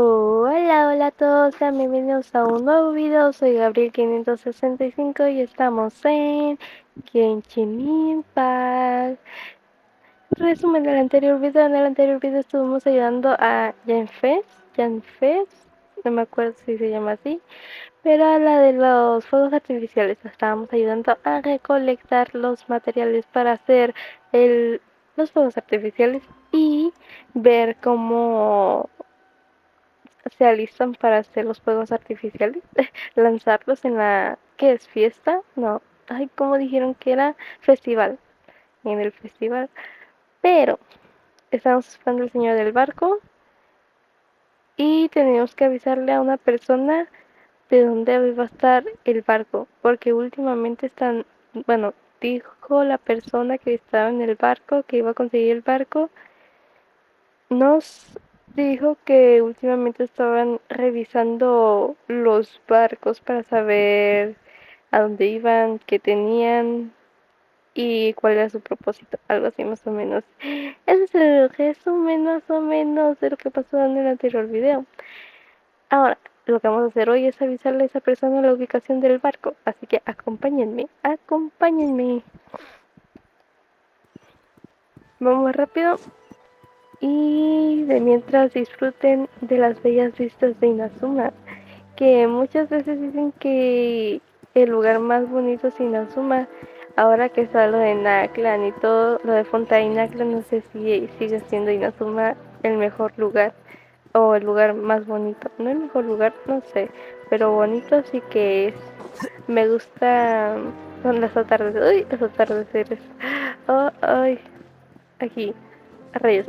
Hola, hola a todos, sean bienvenidos a un nuevo video. Soy Gabriel 565 y estamos en Genshin Impact. Resumen del anterior video. En el anterior video estuvimos ayudando a Janfes, no me acuerdo si se llama así, pero a la de los fuegos artificiales. Estábamos ayudando a recolectar los materiales para hacer los fuegos artificiales y ver cómo se alistan para hacer los fuegos artificiales, lanzarlos en la, ¿qué es? ¿Fiesta? No, ay, como dijeron que era festival, en el festival, pero estábamos esperando al señor del barco y teníamos que avisarle a una persona de dónde va a estar el barco, porque últimamente están, bueno, dijo la persona que estaba en el barco, que iba a conseguir el barco, nos dijo que últimamente estaban revisando los barcos para saber a dónde iban, qué tenían y cuál era su propósito, algo así más o menos. Ese es el resumen más o menos de lo que pasó en el anterior video. Ahora, lo que vamos a hacer hoy es avisarle a esa persona la ubicación del barco, así que acompáñenme, acompáñenme. Vamos rápido. Y de mientras disfruten de las bellas vistas de Inazuma, que muchas veces dicen que el lugar más bonito es Inazuma. Ahora que está lo de Naklan y todo lo de Fontaine Naklan, no sé si sigue siendo Inazuma el mejor lugar o el lugar más bonito. No el mejor lugar, no sé, pero bonito sí que es. Me gusta son las atardeceres. Uy, los atardeceres. Oh, ay, aquí, rayos.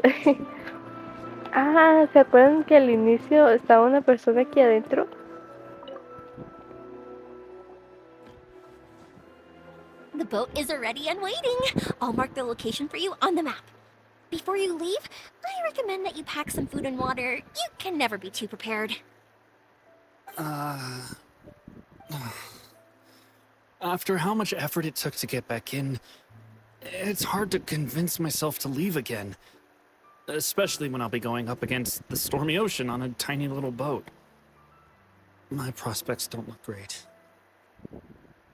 Ah, ¿se acuerdan que al inicio estaba una persona aquí adentro? The boat is ready and waiting. I'll mark the location for you on the map. Before you leave, I recommend that you pack some food and water. You can never be too prepared. After how much effort it took to get back in, it's hard to convince myself to leave again. Especially when I'll be going up against the stormy ocean on a tiny little boat. My prospects don't look great.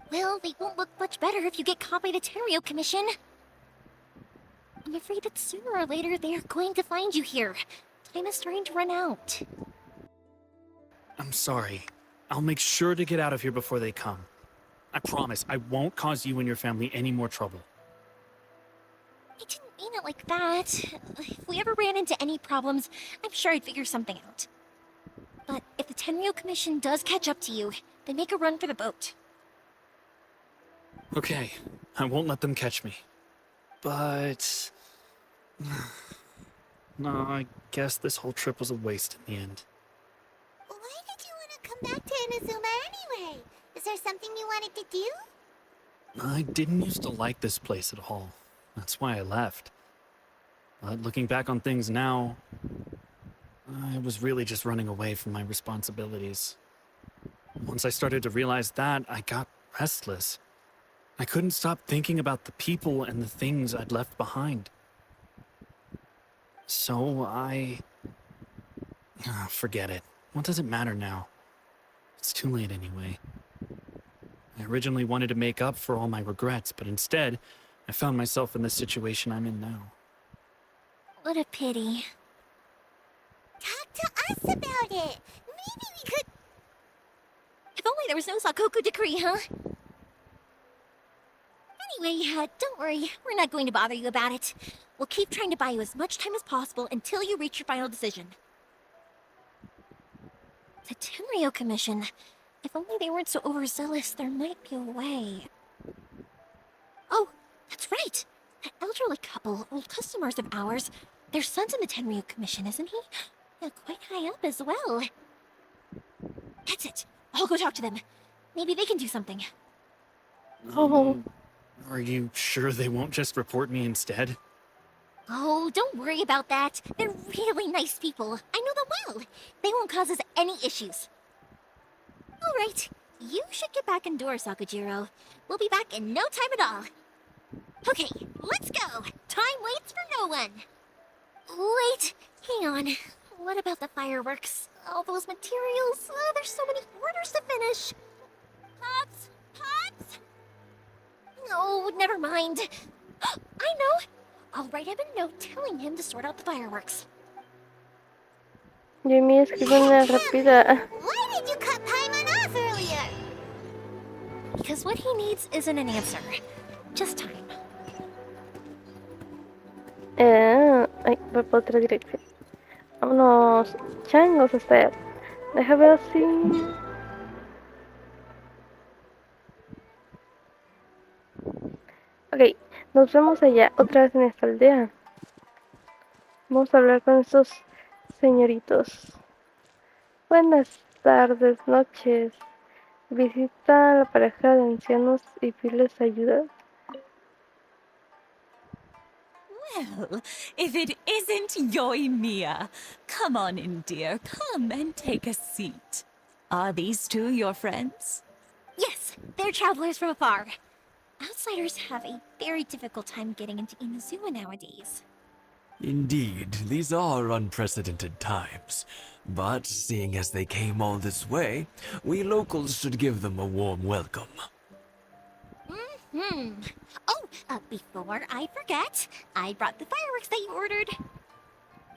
Well, they won't look much better if you get caught by the Tenryo Commission. I'm afraid that sooner or later they are going to find you here. Time is starting to run out. I'm sorry. I'll make sure to get out of here before they come. I promise I won't cause you and your family any more trouble. I didn't mean it like that. If we ever ran into any problems, I'm sure I'd figure something out. But if the Tenryo Commission does catch up to you, then make a run for the boat. Okay, I won't let them catch me. But... no, I guess this whole trip was a waste in the end. Why did you want to come back to Inazuma anyway? Is there something you wanted to do? I didn't used to like this place at all. That's why I left. But looking back on things now, I was really just running away from my responsibilities. Once I started to realize that, I got restless. I couldn't stop thinking about the people and the things I'd left behind. So forget it. What does it matter now? It's too late anyway. I originally wanted to make up for all my regrets, but instead, I found myself in the situation I'm in now. What a pity. Talk to us about it. Maybe we could... If only there was no Sakoku decree, huh? Anyway, don't worry. We're not going to bother you about it. We'll keep trying to buy you as much time as possible until you reach your final decision. The Tenryo Commission. If only they weren't so overzealous, there might be a way. Oh, that's right! That elderly couple, old customers of ours, their son's in the Tenryo Commission, isn't he? Yeah, quite high up as well. That's it. I'll go talk to them. Maybe they can do something. Oh, Are you sure they won't just report me instead? Oh, don't worry about that. They're really nice people. I know them well. They won't cause us any issues. All right. You should get back indoors, Sakujiro. We'll be back in no time at all. Okay, let's go. Time waits for no one. Wait, hang on. What about the fireworks? All those materials, there's so many orders to finish. Pops! Pops! No, never mind. I know! I'll write him a note telling him to sort out the fireworks. Jimmy escribe una rápida. Why did you cut Paimon off earlier? Because what he needs isn't an answer, just time. Ay, voy para otra dirección. Vámonos, changos, hasta allá. Deja ver así. Ok, nos vemos allá, otra vez en esta aldea. Vamos a hablar con estos señoritos. Buenas tardes, noches. Visita a la pareja de ancianos y pides ayuda. Well, if it isn't Yoimiya. Come on in, dear. Come and take a seat. Are these two your friends? Yes, they're travelers from afar. Outsiders have a very difficult time getting into Inazuma nowadays. Indeed, these are unprecedented times. But seeing as they came all this way, we locals should give them a warm welcome. Oh, before I forget, I brought the fireworks that you ordered.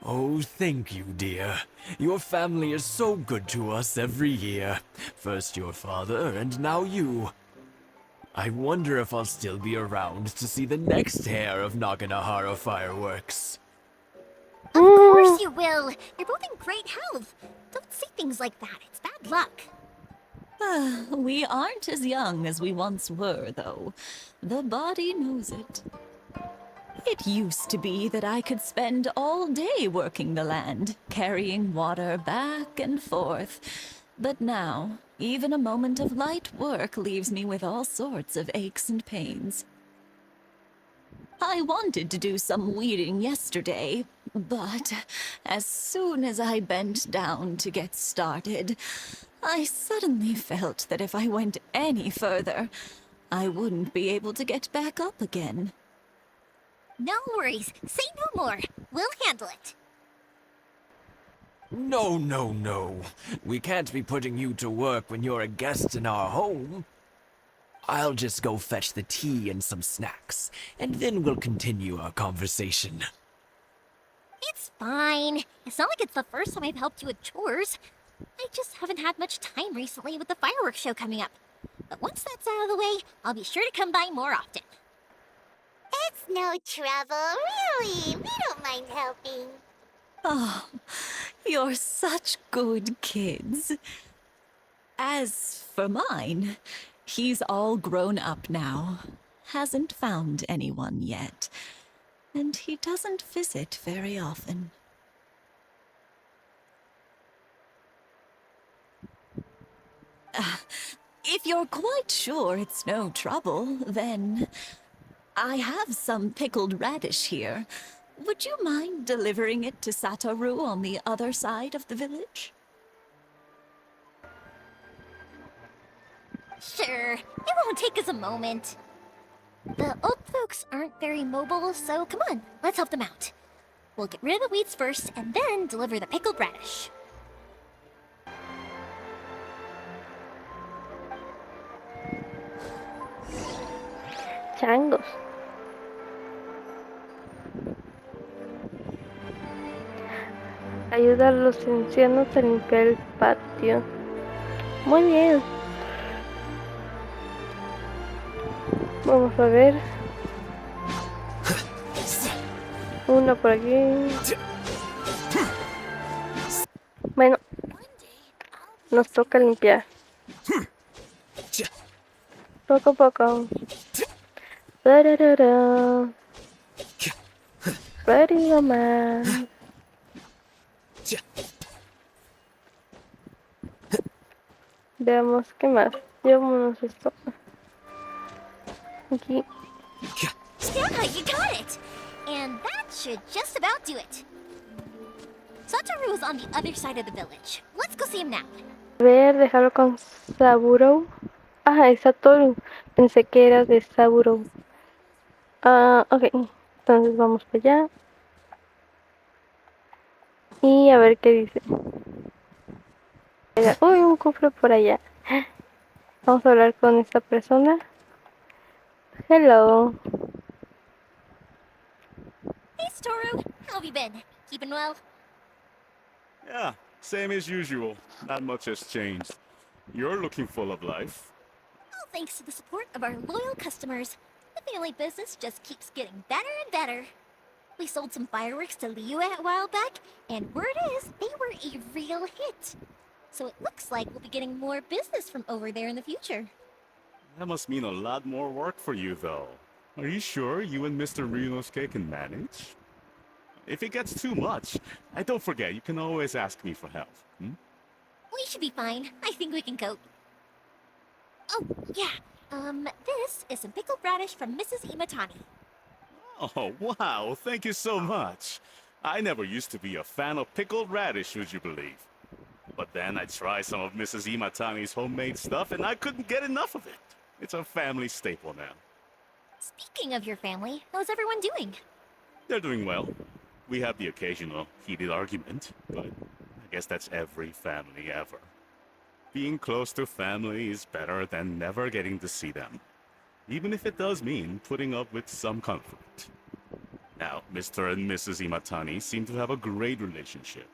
Oh, thank you, dear. Your family is so good to us every year. First your father, and now you. I wonder if I'll still be around to see the next hair of Naganahara fireworks. Of course you will. You're both in great health. Don't say things like that. It's bad luck. We aren't as young as we once were, though. The body knows it. It used to be that I could spend all day working the land, carrying water back and forth. But now, even a moment of light work leaves me with all sorts of aches and pains. I wanted to do some weeding yesterday, but as soon as I bent down to get started, I suddenly felt that if I went any further, I wouldn't be able to get back up again. No worries. Say no more. We'll handle it. No, no, no. We can't be putting you to work when you're a guest in our home. I'll just go fetch the tea and some snacks, and then we'll continue our conversation. It's fine. It's not like it's the first time I've helped you with chores. I just haven't had much time recently with the fireworks show coming up. But once that's out of the way, I'll be sure to come by more often. It's no trouble, really. We don't mind helping. Oh, you're such good kids. As for mine, he's all grown up now. Hasn't found anyone yet. And he doesn't visit very often. If you're quite sure it's no trouble, then I have some pickled radish here. Would you mind delivering it to Satoru on the other side of the village? Sure, it won't take us a moment. The old folks aren't very mobile, so come on, let's help them out. We'll get rid of the weeds first, and then deliver the pickled radish. Changos. Ayuda a los ancianos a limpiar el patio. Muy bien. Vamos a ver. Uno por aquí. Bueno, nos toca limpiar. Poco a poco. Pararara. Parido man. Veamos qué más. Llevémonos esto. Aquí. Yeah, you got it! And that should just about do it. Satoru is on the other side of the village. Let's go see him now. A ver, dejarlo con Saburo. Ah, es Satoru. Pensé que era de Saburo. Ok. Entonces vamos para allá. Y a ver qué dice. Uy, un cofre por allá. Vamos a hablar con esta persona. Hello. Hey, Storu. How have you been? Keeping well? Yeah, same as usual. Not much has changed. You're looking full of life. All thanks to the support of our loyal customers. The family business just keeps getting better and better. We sold some fireworks to Liyue a while back, and word is they were a real hit. So it looks like we'll be getting more business from over there in the future. That must mean a lot more work for you, though. Are you sure you and Mr. Ryunosuke can manage? If it gets too much, don't forget, you can always ask me for help. Hmm? We should be fine. I think we can cope. Oh, yeah. This is some pickled radish from Mrs. Imatani. Oh, wow, thank you so much. I never used to be a fan of pickled radish, would you believe? But then I tried some of Mrs. Imatani's homemade stuff and I couldn't get enough of it. It's a family staple now. Speaking of your family, how's everyone doing? They're doing well. We have the occasional heated argument, but I guess that's every family ever. Being close to family is better than never getting to see them, even if it does mean putting up with some conflict. Now, Mr. and Mrs. Imatani seem to have a great relationship,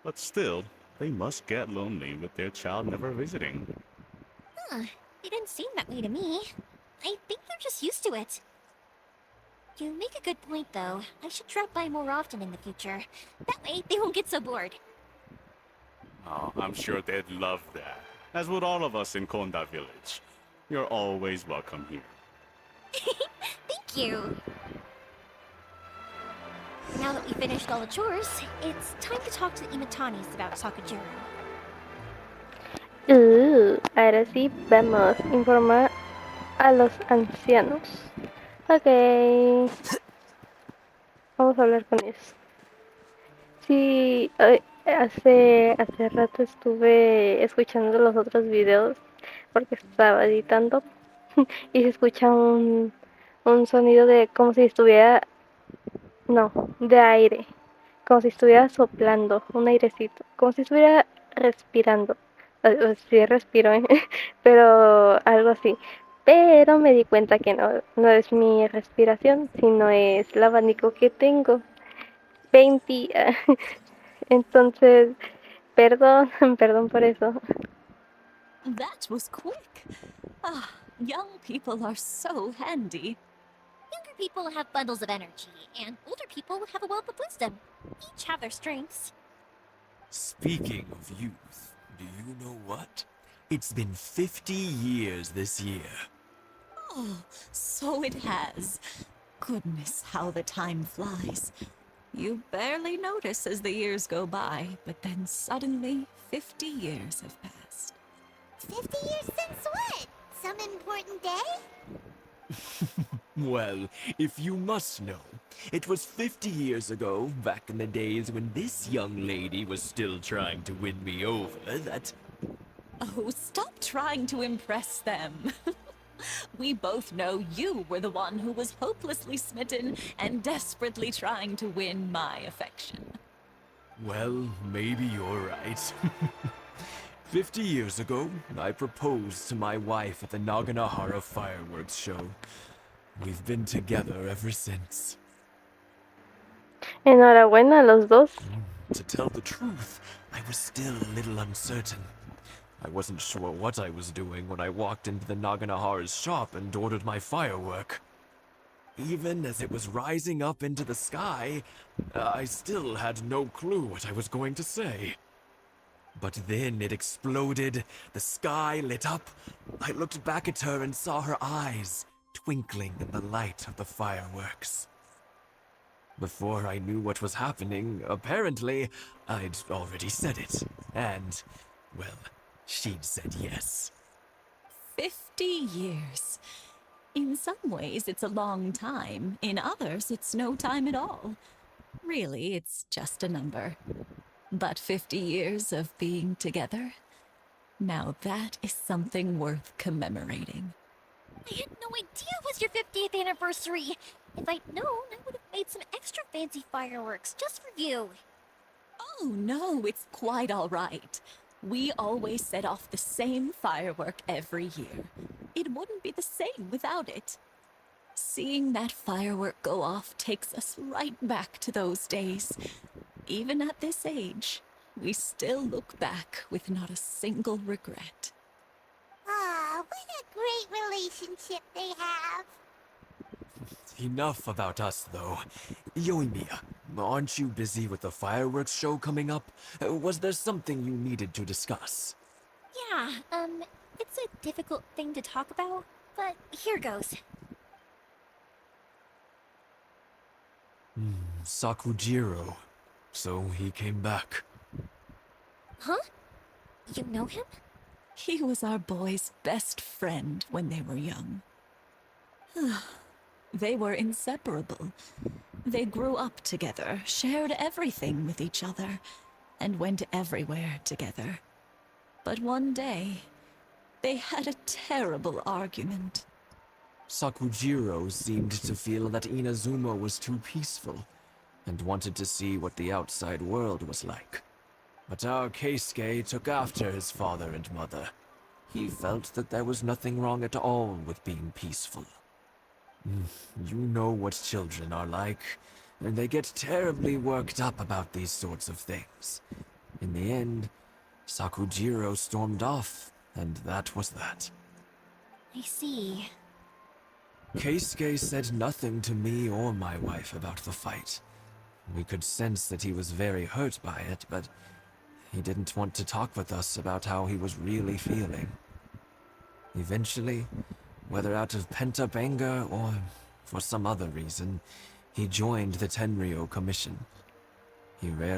but still, they must get lonely with their child never visiting. Huh, they didn't seem that way to me. I think they're just used to it. You make a good point, though. I should drop by more often in the future. That way, they won't get so bored. Oh, I'm sure they'd love that, as would all of us in Konda Village. You're always welcome here. Thank you. Now that we finished all the chores, it's time to talk to the Imatanis about Sakujiro. Ahora sí, vamos a informar a los ancianos. Ok. Vamos a hablar con ellos. Sí, hace rato estuve escuchando los otros videos porque estaba editando y se escucha un sonido de como si estuviera, no, de aire, como si estuviera soplando, un airecito, como si estuviera respirando. Sí respiro, pero algo así. Pero me di cuenta que no es mi respiración, sino es el abanico que tengo. 20. Entonces, perdón, perdón por eso. That was quick. Ah, young people are so handy. Younger people have bundles of energy, and older people have a wealth of wisdom. Each have their strengths. Speaking of youth, do you know what? It's been 50 years this year. Oh, so it has. Goodness, how the time flies. You barely notice as the years go by, but then suddenly 50 years have passed. 50 years since what? Some important day? Well, if you must know, it was 50 years ago, back in the days when this young lady was still trying to win me over, that... Oh, stop trying to impress them. We both know you were the one who was hopelessly smitten and desperately trying to win my affection. Well, maybe you're right. 50 years ago, I proposed to my wife at the Naganahara fireworks show. We've been together ever since. Enhorabuena a los dos. To tell the truth, I was still a little uncertain. I wasn't sure what I was doing when I walked into the Naganahara's shop and ordered my firework. Even as it was rising up into the sky, I still had no clue what I was going to say. But then it exploded, the sky lit up. I looked back at her and saw her eyes twinkling in the light of the fireworks. Before I knew what was happening, apparently, I'd already said it. And, well, she'd said yes. 50 years. In some ways, it's a long time. In others, it's no time at all. Really, it's just a number. But 50 years of being together? Now that is something worth commemorating. I had no idea it was your 50th anniversary. If I'd known, I would have made some extra fancy fireworks just for you. Oh, no, it's quite all right. We always set off the same firework every year. It wouldn't be the same without it. Seeing that firework go off takes us right back to those days. Even at this age, we still look back with not a single regret. Ah, what a great relationship they have. Enough about us, though. Yoimiya, aren't you busy with the fireworks show coming up? Was there something you needed to discuss? Yeah, it's a difficult thing to talk about, but here goes. Sakujiro. So he came back. Huh? You know him? He was our boys' best friend when they were young. They were inseparable. They grew up together, shared everything with each other, and went everywhere together. But one day, they had a terrible argument. Sakujiro seemed to feel that Inazuma was too peaceful, and wanted to see what the outside world was like. But our Keisuke took after his father and mother. He felt that there was nothing wrong at all with being peaceful. You know what children are like, and they get terribly worked up about these sorts of things. In the end, Sakujiro stormed off, and that was that. I see. Keisuke said nothing to me or my wife about the fight. We could sense that he was very hurt by it, but he didn't want to talk with us about how he was really feeling. Eventually, whether out of pent-up anger or for some other reason, he joined the Tenryou Commission.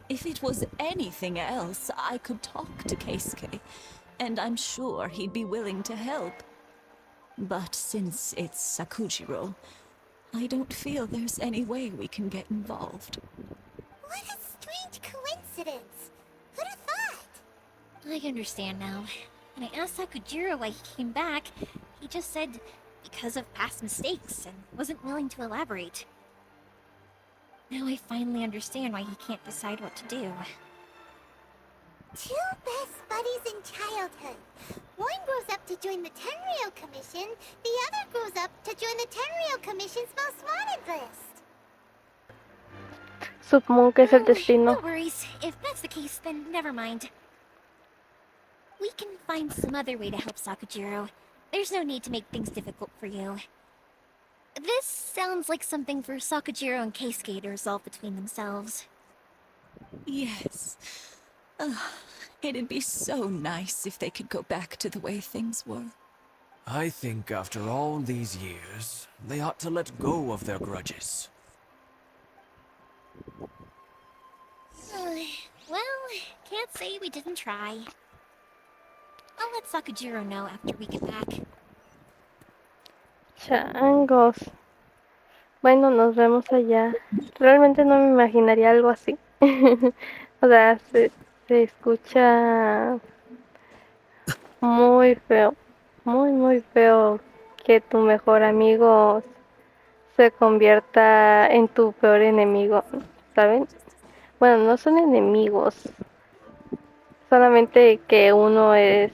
If it was anything else, I could talk to Keisuke, and I'm sure he'd be willing to help. But since it's Sakujiro, I don't feel there's any way we can get involved. What a strange coincidence. Who'd have thought? I understand now. When I asked Sakujiro why he came back, he just said because of past mistakes and wasn't willing to elaborate. Now I finally understand why he can't decide what to do. Two best buddies in childhood. One grows up to join the Tenryou Commission, the other grows up to join the Tenryou Commission's most wanted list. Supongo que es el destino. No worries. If that's the case, then never mind. We can find some other way to help Sakujiro. There's no need to make things difficult for you. This sounds like something for Sakujiro and Keisuke to resolve between themselves. Yes. It'd be so nice if they could go back to the way things were. I think after all these years, they ought to let go of their grudges. Well, can't say we didn't try. I'll let Sakujiro know after we get back. Changos. Bueno, nos vemos allá. Realmente no me imaginaría algo así. O sea, se escucha muy feo. Muy, muy feo que tu mejor amigo se convierta en tu peor enemigo, ¿saben? Bueno, no son enemigos. Solamente que uno es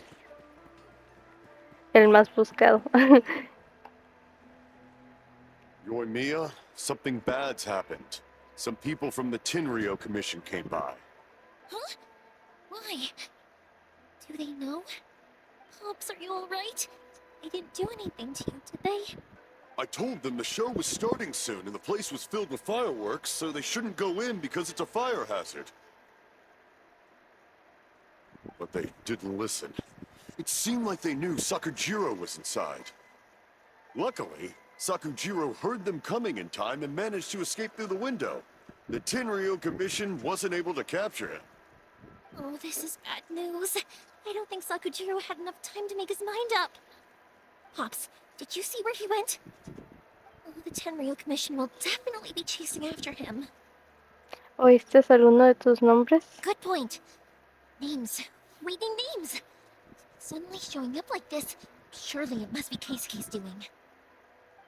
el más buscado. Yoimiya, something bad's happened. Some people from the Tenryou Commission came by. Huh? Why? Do they know? Pops, are you alright? They didn't do anything to you, did they? I told them the show was starting soon and the place was filled with fireworks, so they shouldn't go in because it's a fire hazard. But they didn't listen. It seemed like they knew Sakujiro was inside. Luckily, Sakujiro heard them coming in time and managed to escape through the window. The Tenryou Commission wasn't able to capture him. Oh, this is bad news. I don't think Sakujiro had enough time to make his mind up. Pops, did you see where he went? Oh, the Tenryou Commission will definitely be chasing after him. ¿Oíste alguno de tus nombres? Good point. Names. Reading names. Suddenly showing up like this, surely it must be Keisuke's doing.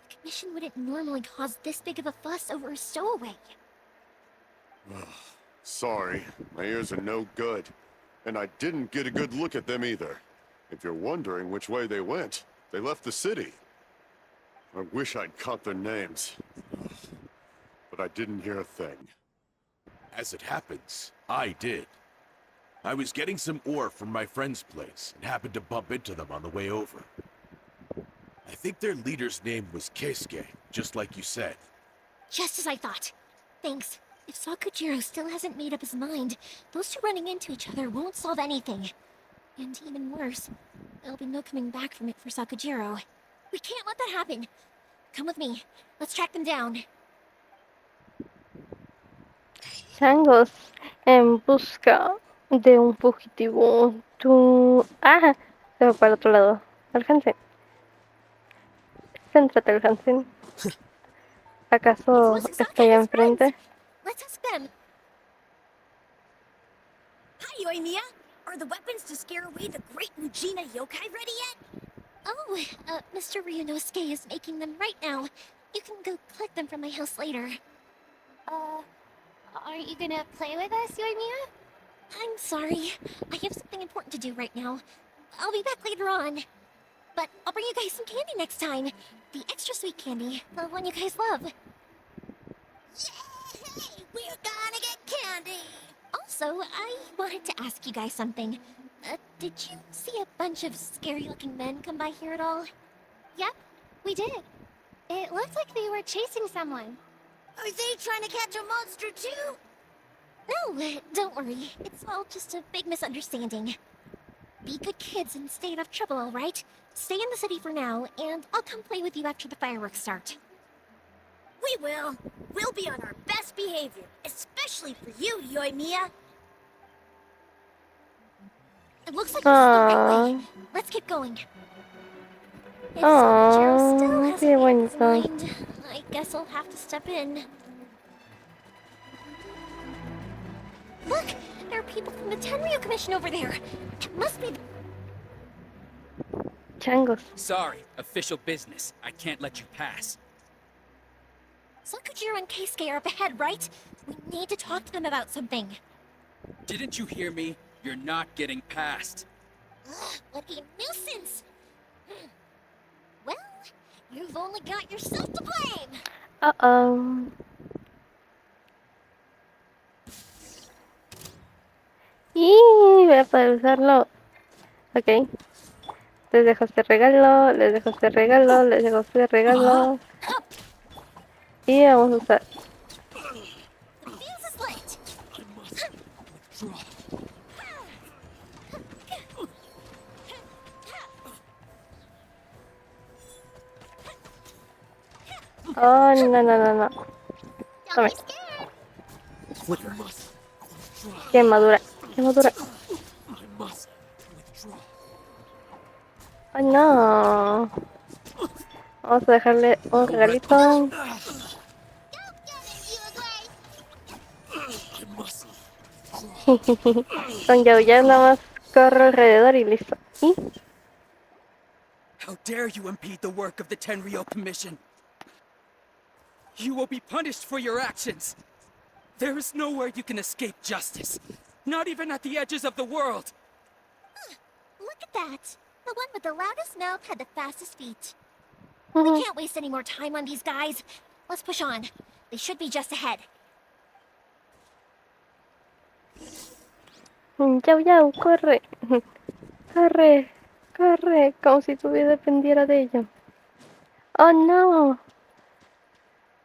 The Commission wouldn't normally cause this big of a fuss over a stowaway. Sorry, my ears are no good. And I didn't get a good look at them either. If you're wondering which way they went, they left the city. I wish I'd caught their names. But I didn't hear a thing. As it happens, I did. I was getting some ore from my friend's place and happened to bump into them on the way over. I think their leader's name was Keisuke, just like you said. Just as I thought. Thanks. If Sakujiro still hasn't made up his mind, those two running into each other won't solve anything. And even worse, there'll be no coming back from it for Sakujiro. We can't let that happen. Come with me. Let's track them down. Changos, en busca de un fugitivo. Ah, se va para el otro lado. El Hansen. Céntrate, el Hansen. ¿Acaso está allá enfrente? Let's ask them. Hi, Yoimiya. Are the weapons to scare away the great Mujina yokai ready yet? Oh, Mr. Ryunosuke is making them right now. You can go collect them from my house later. Are you gonna play with us, Yoimiya? I'm sorry. I have something important to do right now. I'll be back later on. But I'll bring you guys some candy next time. The extra sweet candy, the one you guys love. Yay! We're gonna get candy! Also, I wanted to ask you guys something. Did you see a bunch of scary-looking men come by here at all? Yep, we did. It looked like they were chasing someone. Are they trying to catch a monster too? No, don't worry. It's all just a big misunderstanding. Be good kids and stay out of trouble, all right? Stay in the city for now, and I'll come play with you after the fireworks start. We will. We'll be on our best behavior, especially for you, Yoimiya. It looks like this is the right way. Let's keep going. If Sakujiro still hasn't qué made up his bonito. mind, I guess I'll have to step in. Look! There are people from the Tenryu Commission over there. It must be... Changos. Sorry, official business. I can't let you pass. Sakujiro and Keisuke are up ahead, right? We need to talk to them about something. Didn't you hear me? You're not getting past. Ugh, what a nuisance! Well, you've only got yourself to blame! Uh-oh. Y voy a poder usarlo. Ok. Les dejo este regalo, les dejo este regalo, les dejo este regalo. Y vamos a usar. Fuse is lit! Oh, no, no, no, no. Tome. Quemadura, quemadura. Oh, no. Vamos a dejarle un regalito. Con Yao ya nada más corro alrededor y listo. ¿Y? How dare you impede the work of the Tenryo Commission? You will be punished for your actions. There is nowhere you can escape justice. Not even at the edges of the world. Look at that! The one with the loudest mouth had the fastest feet. Mhm. We can't waste any more time on these guys. Let's push on. They should be just ahead. Yao Yao, corre. Corre, corre, como si tu vida dependiera de ello. Oh no.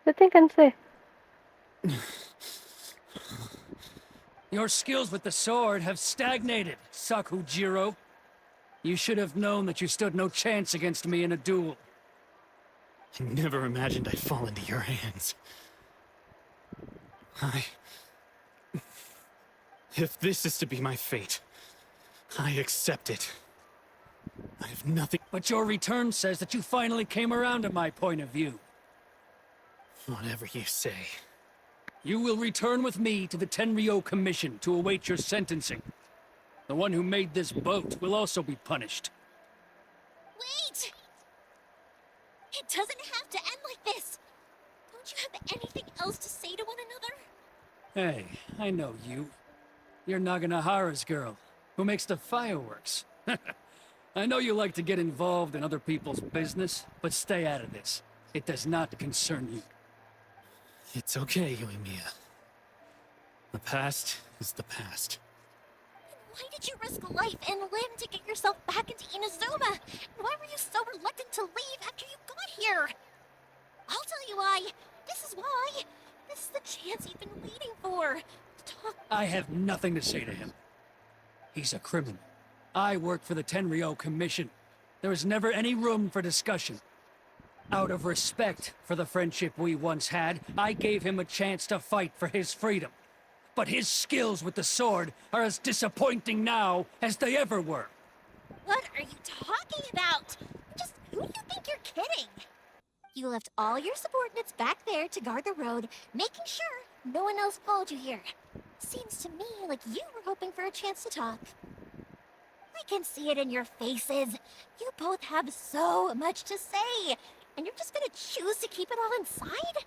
Deténganse. Your skills with the sword have stagnated, Sakujiro. You should have known that you stood no chance against me in a duel. I never imagined I'd fall into your hands. If this is to be my fate, I accept it. I have nothing... But your return says that you finally came around to my point of view. Whatever you say. You will return with me to the Tenryo Commission to await your sentencing. The one who made this boat will also be punished. Wait! It doesn't have to end like this! Don't you have anything else to say to one another? Hey, I know you. You're Naganahara's girl. Who makes the fireworks? I know you like to get involved in other people's business, but stay out of this. It does not concern you. It's okay, Yoimiya. The past is the past. Why did you risk life and limb to get yourself back into Inazuma? Why were you so reluctant to leave after you got here? I'll tell you why. This is why. This is the chance you've been waiting for. To talk. I have nothing to say to him. He's a criminal. I work for the Tenryou Commission. There is never any room for discussion. Out of respect for the friendship we once had, I gave him a chance to fight for his freedom. But his skills with the sword are as disappointing now as they ever were. What are you talking about? Just who do you think you're kidding? You left all your subordinates back there to guard the road, making sure no one else followed you here. Seems to me like you were hoping for a chance to talk. I can see it in your faces. You both have so much to say, and you're just gonna choose to keep it all inside?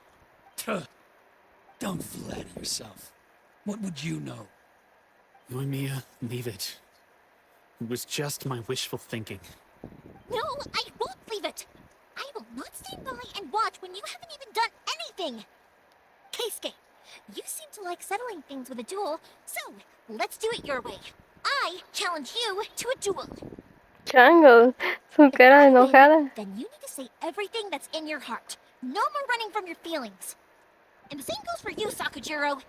Tuh. Don't flatter yourself. What would you know? Yoimiya, leave it. It was just my wishful thinking. No, I won't leave it. I will not stand by and watch when you haven't even done anything. Keisuke, you seem to like settling things with a duel, so let's do it your way. I challenge you to a duel. Changos, su If cara I de win, enojada. then you need to say everything that's in your heart. No more running from your feelings. And the same goes for you, Sakujiro.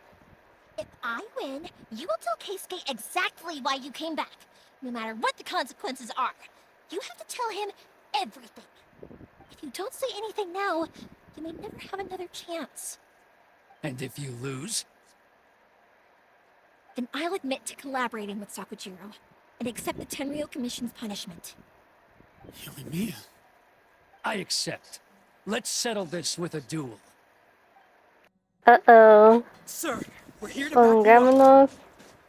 If I win, you will tell Keisuke exactly why you came back, no matter what the consequences are. You have to tell him everything. If you don't say anything now, you may never have another chance. And if you lose? Then I'll admit to collaborating with Sakujiro and accept the Tenryou Commission's punishment. Yoimiya. I accept. Let's settle this with a duel. Uh-oh. Sir, we're here to back you up. Pongámonos.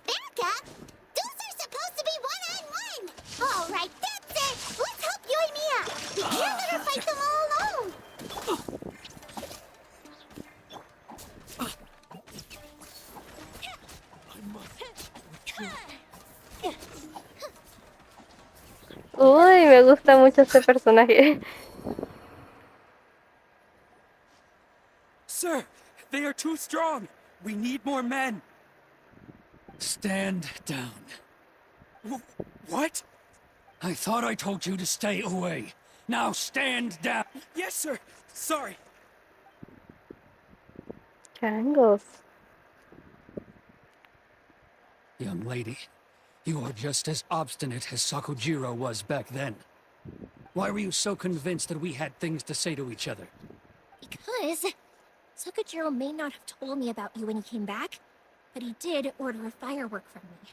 Back up? Duels are supposed to be one-on-one! Alright, that's it! Let's help Yoimiya! You can't let her fight them all alone! Uy, me gusta mucho este personaje. Sir, they are too strong. We need more men. Stand down. What? I thought I told you to stay away. Now stand down. Yes, sir. Sorry. Changos. Young lady, you are just as obstinate as Sakujiro was back then. Why were you so convinced that we had things to say to each other? Because Sakujiro may not have told me about you when he came back, but he did order a firework from me.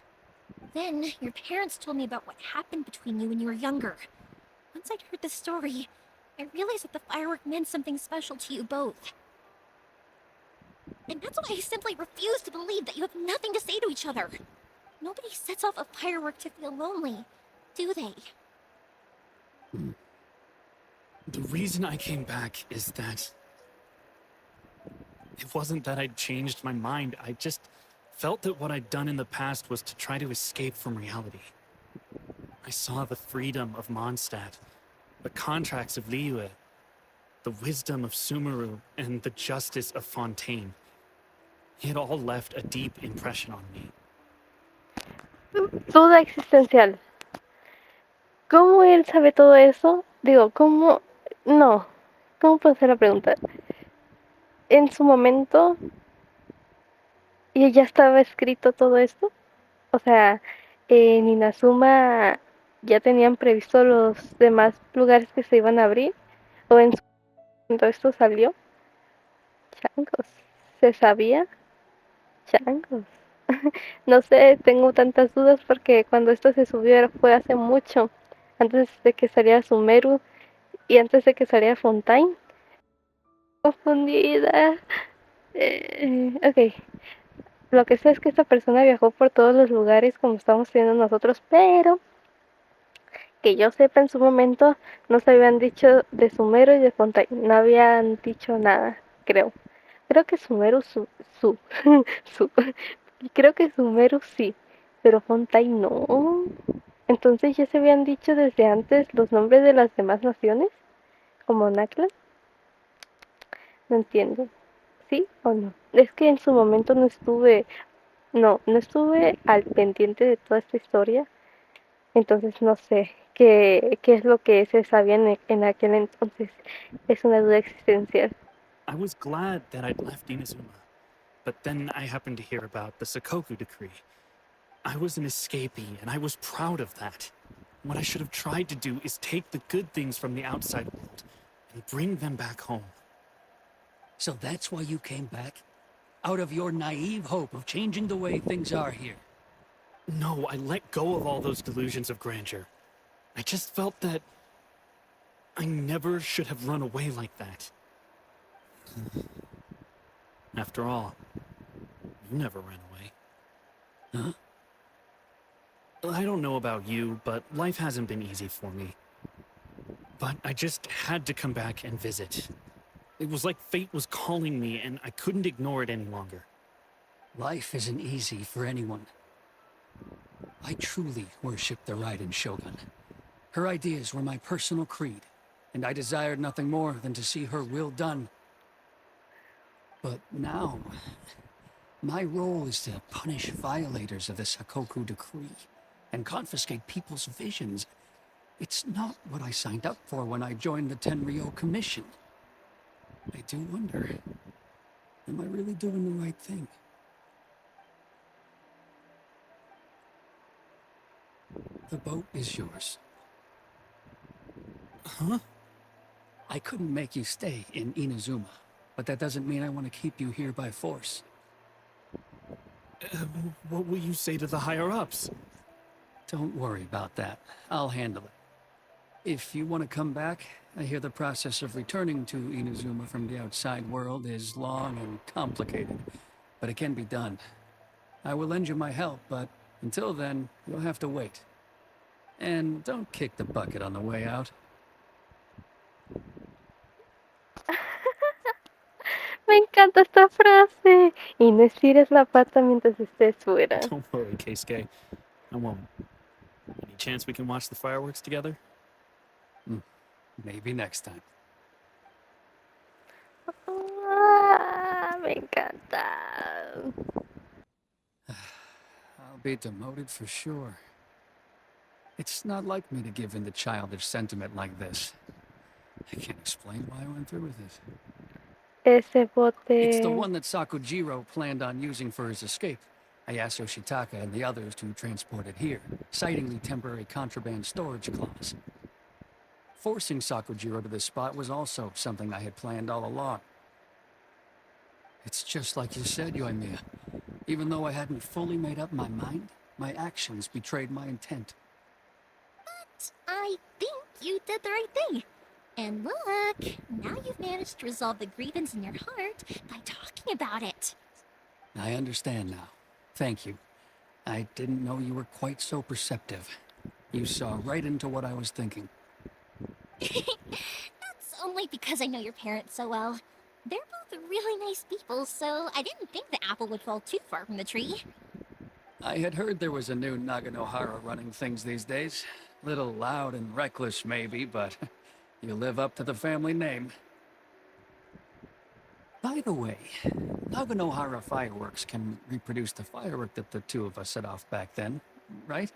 Then your parents told me about what happened between you when you were younger. Once I'd heard the story, I realized that the firework meant something special to you both. And that's why I simply refuse to believe that you have nothing to say to each other. Nobody sets off a firework to feel lonely, do they? The reason I came back is that it wasn't that I'd changed my mind. I just felt that what I'd done in the past was to try to escape from reality. I saw the freedom of Mondstadt, the contracts of Liyue, the wisdom of Sumeru, and the justice of Fontaine. It all left a deep impression on me. Duda existencial. ¿Cómo él sabe todo eso? Digo, ¿cómo? No. ¿Cómo puedo hacer la pregunta? En su momento, ¿y ya estaba escrito todo esto? O sea, en Inazuma ya tenían previsto los demás lugares que se iban a abrir. ¿O en su momento esto salió? Changos. ¿Se sabía? Changos. No sé, tengo tantas dudas porque cuando esto se subió fue hace mucho. Antes de que saliera Sumeru y antes de que saliera Fontaine. Confundida. Ok. Lo que sé es que esta persona viajó por todos los lugares como estamos teniendo nosotros, pero que yo sepa en su momento no se habían dicho de Sumeru y de Fontaine. No habían dicho nada, creo. Creo que Sumeru su. Creo que Sumeru sí, pero Fontaine no. Entonces ya se habían dicho desde antes los nombres de las demás naciones, como Nakla. No entiendo. ¿Sí o no? Es que en su momento no estuve al pendiente de toda esta historia, entonces no sé qué es lo que se sabía en aquel entonces. Es una duda existencial. I was glad that I'd left Inazuma, but then I happened to hear about the Sakoku decree. I was an escapee, and I was proud of that. What I should have tried to do is take the good things from the outside world and bring them back home. So that's why you came back? Out of your naive hope of changing the way things are here? No, I let go of all those delusions of grandeur. I just felt that I never should have run away like that. After all, you never ran away. Huh? I don't know about you, but life hasn't been easy for me. But I just had to come back and visit. It was like fate was calling me, and I couldn't ignore it any longer. Life isn't easy for anyone. I truly worship the Raiden Shogun. Her ideas were my personal creed, and I desired nothing more than to see her will done. But now, my role is to punish violators of the Sakoku decree and confiscate people's visions. It's not what I signed up for when I joined the Tenryo Commission. I do wonder, am I really doing the right thing? The boat is yours. Huh? I couldn't make you stay in Inazuma, but that doesn't mean I want to keep you here by force. What will you say to the higher-ups? Don't worry about that. I'll handle it. If you want to come back, I hear the process of returning to Inazuma from the outside world is long and complicated, but it can be done. I will lend you my help, but until then, you'll have to wait. And don't kick the bucket on the way out. Me encanta esta frase. Y no estires la pata mientras estés fuera. Don't worry, Keisuke. I won't. Any chance we can watch the fireworks together? Maybe next time. Ah, me encanta. I'll be demoted for sure. It's not like me to give in to childish sentiment like this. I can't explain why I went through with it. Ese It's the bote. one that Sakujiro planned on using for his escape. I asked Yoshitaka and the others to transport it here, citing the temporary contraband storage clause. Forcing Sakujiro to this spot was also something I had planned all along. It's just like you said, Yoimiya. Even though I hadn't fully made up my mind, my actions betrayed my intent. But I think you did the right thing. And look, now you've managed to resolve the grievance in your heart by talking about it. I understand now. Thank you. I didn't know you were quite so perceptive. You saw right into what I was thinking. That's only because I know your parents so well. They're both really nice people, so I didn't think the apple would fall too far from the tree. I had heard there was a new Naganohara running things these days. Little loud and reckless, maybe, but you live up to the family name. By the way, Naganohara fireworks can reproduce the firework that the two of us set off back then, right?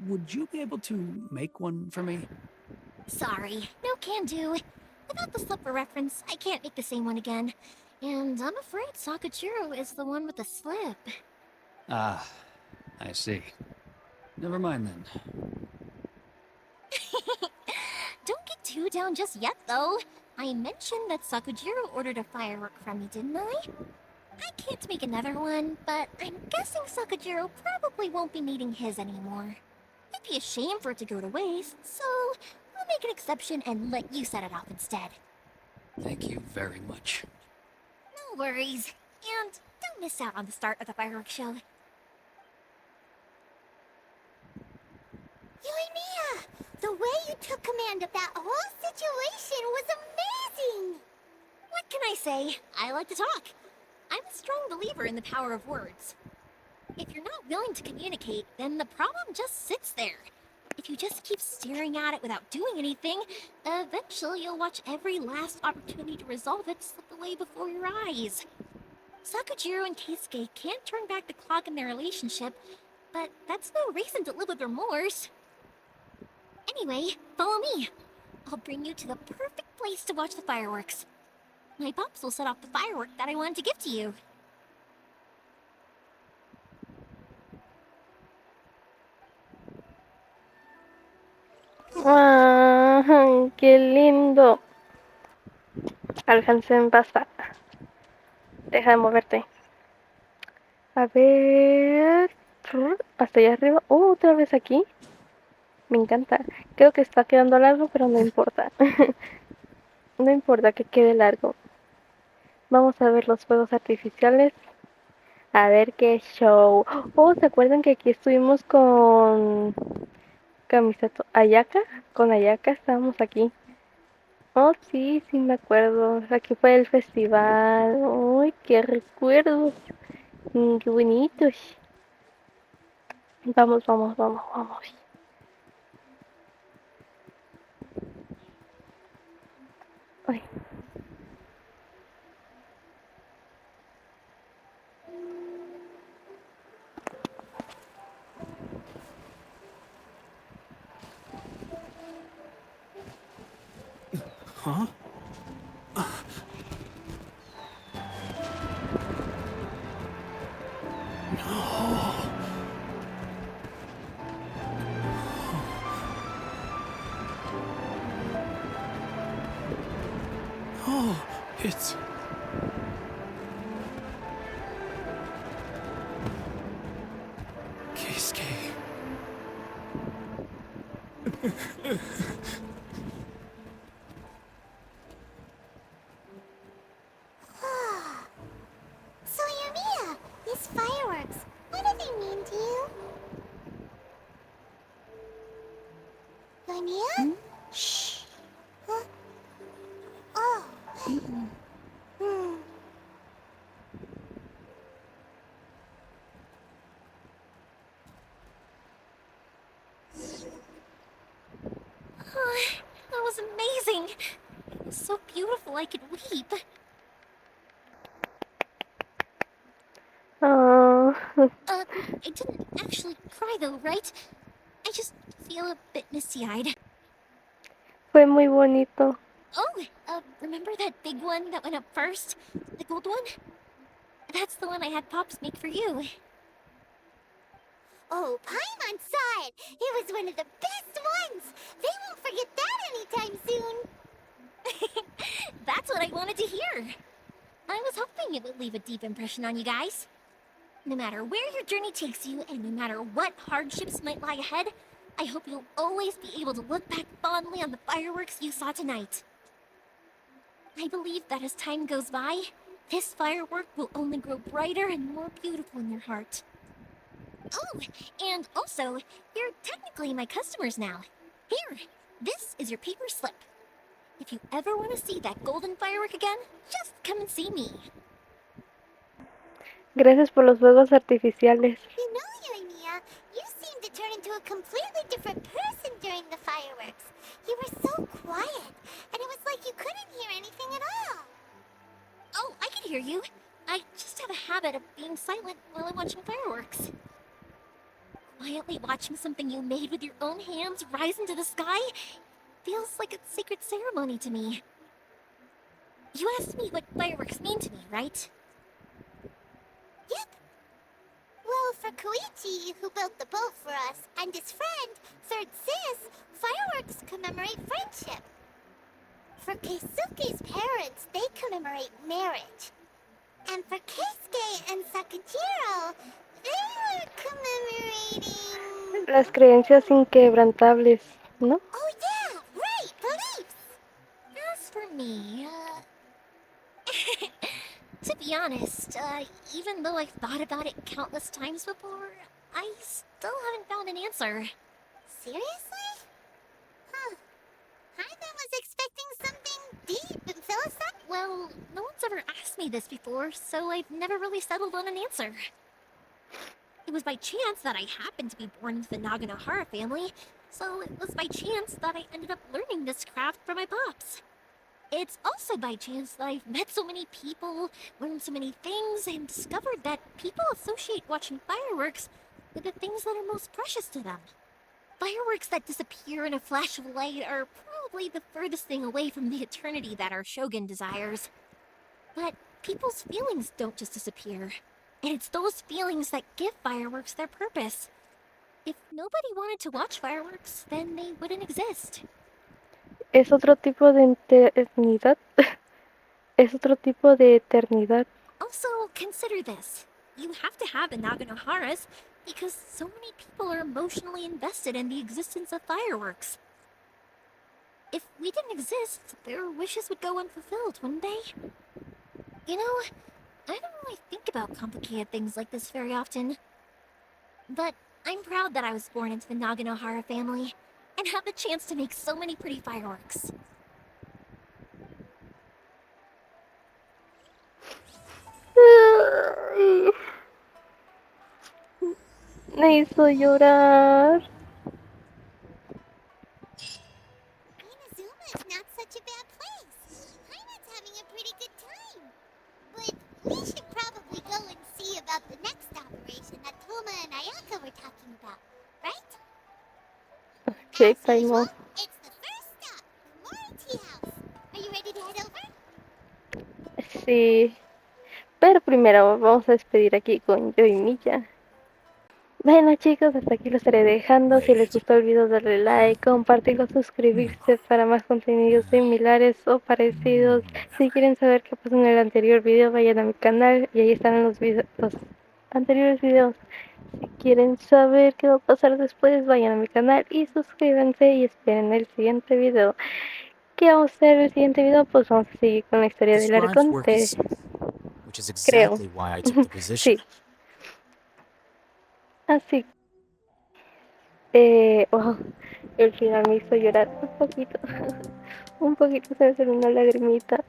Would you be able to make one for me? Sorry, no can do. Without the slipper reference, I can't make the same one again. And I'm afraid Sakujiro is the one with the slip. Ah, I see. Never mind then. Don't get too down just yet, though. I mentioned that Sakujiro ordered a firework from me, didn't I? I can't make another one, but I'm guessing Sakujiro probably won't be needing his anymore. It'd be a shame for it to go to waste, so I'll make an exception and let you set it off instead. Thank you very much. No worries. And don't miss out on the start of the fireworks show. Yoimiya, the way you took command of that whole situation was amazing! What can I say? I like to talk. I'm a strong believer in the power of words. If you're not willing to communicate, then the problem just sits there. If you just keep staring at it without doing anything, eventually you'll watch every last opportunity to resolve it slip away before your eyes. Sakujiro and Keisuke can't turn back the clock in their relationship, but that's no reason to live with remorse. Anyway, follow me. I'll bring you to the perfect place to watch the fireworks. My pops will set off the firework that I wanted to give to you. ¡Ay, qué lindo! Alcancé en pasar. Deja de moverte. A ver... Hasta allá arriba. Otra vez aquí. Me encanta. Creo que está quedando largo, pero no importa. No importa que quede largo. Vamos a ver los fuegos artificiales. A ver qué show. Oh, ¿se acuerdan que aquí estuvimos con Kamisato Ayaka? Con Ayaka estábamos aquí. Oh, sí, sí me acuerdo. Aquí fue el festival. Uy, qué recuerdos. Qué bonitos. Vamos, vamos, vamos, vamos. Ay. Huh? Oh, it's... Keisuke. So, Yumiya, these fireworks, what do they mean to you? Yumiya? Shh. Huh? Oh. Oh, that was amazing. It was so beautiful I could weep. Oh, I didn't actually cry though, right? I just feel a bit misty-eyed. fue muy bonito. Oh, remember that big one that went up first? The gold one? That's the one I had Pops make for you. Oh, Paimon saw it! It was one of the best ones! They won't forget that anytime soon! That's what I wanted to hear. I was hoping it would leave a deep impression on you guys. No matter where your journey takes you, and no matter what hardships might lie ahead, I hope you'll always be able to look back fondly on the fireworks you saw tonight. I believe that as time goes by, this firework will only grow brighter and more beautiful in your heart. Oh, and also, you're technically my customers now. Here, this is your paper slip. If you ever want to see that golden firework again, just come and see me. Gracias por los fuegos artificiales. You know, Yumiya, you seemed to turn into a completely different person during the fireworks. You were so quiet, and it was like you couldn't hear anything at all. Oh, I can hear you. I just have a habit of being silent while I'm watching fireworks. Quietly watching something you made with your own hands rise into the sky feels like a sacred ceremony to me. You asked me what fireworks mean to me, right? Yep. Well, for Koichi, who built the boat for us, and his friend, Third Sis, fireworks commemorate friendship. For Keisuke's parents, they commemorate marriage. And for Keisuke and Sakujiro, they were commemorating... Las creencias inquebrantables, ¿no? Oh yeah, right, beliefs! As for me, to be honest, even though I've thought about it countless times before, I still haven't found an answer. Seriously? Huh. Paimon was expecting something deep and philosophical. Well, no one's ever asked me this before, so I've never really settled on an answer. It was by chance that I happened to be born into the Naganohara family, so it was by chance that I ended up learning this craft from my pops. It's also by chance that I've met so many people, learned so many things, and discovered that people associate watching fireworks with the things that are most precious to them. Fireworks that disappear in a flash of light are probably the furthest thing away from the eternity that our shogun desires. But people's feelings don't just disappear. And it's those feelings that give fireworks their purpose. If nobody wanted to watch fireworks, then they wouldn't exist. Es otro tipo de eternidad. Es otro tipo de eternidad. Also, consider this. You have to have the Naganoharas because so many people are emotionally invested in the existence of fireworks. If we didn't exist, their wishes would go unfulfilled, wouldn't they? You know, I don't really think about complicated things like this very often. But I'm proud that I was born into the Naganohara family and have the chance to make so many pretty fireworks. Me hizo llorar. Inazuma is not such a bad place. Heimat's having a pretty good time. But we should probably go and see about the next operation that Toma and Ayaka were talking about, right? Okay, As usual, time. it's the first stop, the Mori Tea House. Are you ready to head over? Sí. Pero primero vamos a despedir aquí con yo y Milla. Bueno chicos, hasta aquí lo estaré dejando. Si les Wait. gustó el video, darle like, compartirlo, suscribirse para más contenidos similares o parecidos. Si quieren saber qué pasó en el anterior video, vayan a mi canal y ahí están los anteriores videos. Si quieren saber qué va a pasar después, vayan a mi canal y suscríbanse y esperen el siguiente video. ¿Qué vamos a hacer en el siguiente video? Pues vamos a seguir con la historia The del scribe's work is Arconte. simple, which is Creo. exactly why I took the position. Sí. Así wow, el final me hizo llorar un poquito. Un poquito se me salió una lagrimita.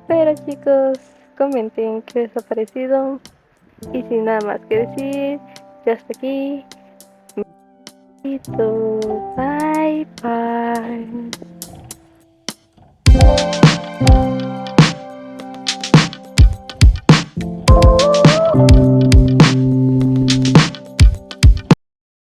Pero chicos, comenten qué les ha parecido. Y sin nada más que decir, ya hasta aquí. Bye bye.